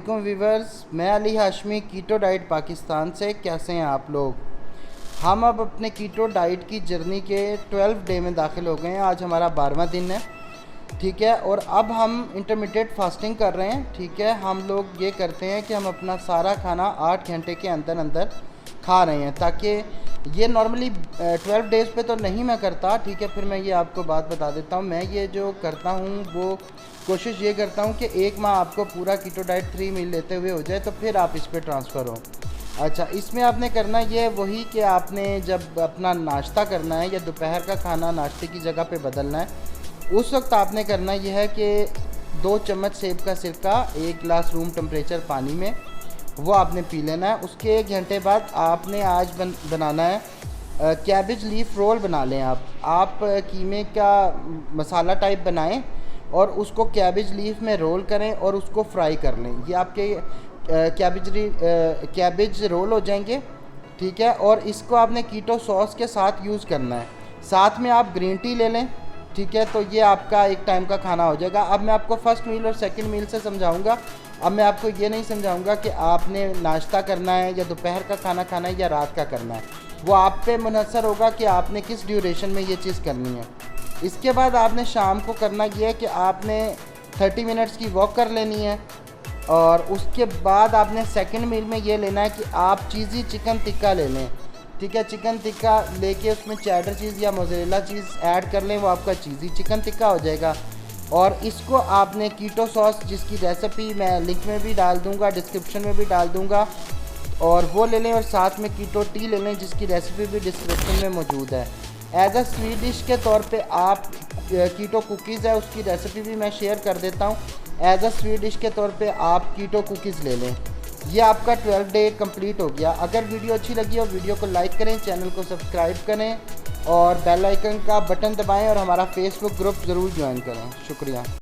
वालेकुम वीवर्स, मैं Ali Hashmi keto diet Pakistan से। कैसे हैं आप लोग? हम अब अपने कीटो डाइट की जर्नी के 12 डे में दाखिल हो गए हैं। आज हमारा 12वां दिन है, ठीक है। और अब हम इंटरमीडिएट फास्टिंग कर रहे हैं, ठीक है। हम लोग ये करते हैं कि हम अपना सारा खाना 8 घंटे के अंदर अंदर खा रहे हैं, ताकि ये नॉर्मली 12 डेज़ पे तो नहीं मैं करता, ठीक है। फिर मैं ये आपको बात बता देता हूँ। मैं ये जो करता हूँ वो कोशिश ये करता हूँ कि एक माह आपको पूरा कीटो डाइट 3 मील लेते हुए हो जाए, तो फिर आप इस पर ट्रांसफ़र हो। अच्छा, इसमें आपने करना ये वही कि आपने जब अपना नाश्ता करना है या दोपहर का खाना नाश्ते की जगह पे बदलना है, उस वक्त आपने करना यह है कि 2 चम्मच सेब का सिरका 1 गिलास रूम टेम्परेचर पानी में वो आपने पी लेना है। उसके 1 घंटे बाद आपने आज बनाना है कैबेज लीफ रोल बना लें। आप कीमे का मसाला टाइप बनाएं और उसको कैबेज लीफ में रोल करें और उसको फ्राई कर लें। ये आपके कैबेज रोल हो जाएंगे, ठीक है। और इसको आपने कीटो सॉस के साथ यूज़ करना है। साथ में आप ग्रीन टी ले लें, ठीक है। तो ये आपका एक टाइम का खाना हो जाएगा। अब मैं आपको फ़र्स्ट मील और सेकंड मील से समझाऊंगा। अब मैं आपको ये नहीं समझाऊंगा कि आपने नाश्ता करना है या दोपहर का खाना खाना है या रात का करना है। वो आप पे मुनहसर होगा कि आपने किस ड्यूरेशन में ये चीज़ करनी है। इसके बाद आपने शाम को करना ये है कि आपने 30 मिनट्स की वॉक कर लेनी है। और उसके बाद आपने सेकंड मील में ये लेना है कि आप चीज़ी चिकन टिक्का ले लें, ठीक है। चिकन टिक्का लेके उसमें चेडर चीज़ या मोज़रेला चीज़ ऐड कर लें, वो आपका चीज़ी चिकन टिक्का हो जाएगा। और इसको आपने कीटो सॉस, जिसकी रेसिपी मैं लिंक में भी डाल दूंगा, डिस्क्रिप्शन में भी डाल दूंगा, और वो ले लें। और साथ में कीटो टी ले लें, जिसकी रेसिपी भी डिस्क्रिप्शन में मौजूद है। एज अ स्वीट डिश के तौर पे आप कीटो कुकीज़ है, उसकी रेसिपी भी मैं शेयर कर देता हूँ। एज अ स्वीट डिश के तौर पे आप कीटो कुकीज़ ले लें। ये आपका 12 डे कंप्लीट हो गया। अगर वीडियो अच्छी लगी हो वीडियो को लाइक करें, चैनल को सब्सक्राइब करें और बेल आइकन का बटन दबाएं और हमारा फेसबुक ग्रुप ज़रूर ज्वाइन करें। शुक्रिया।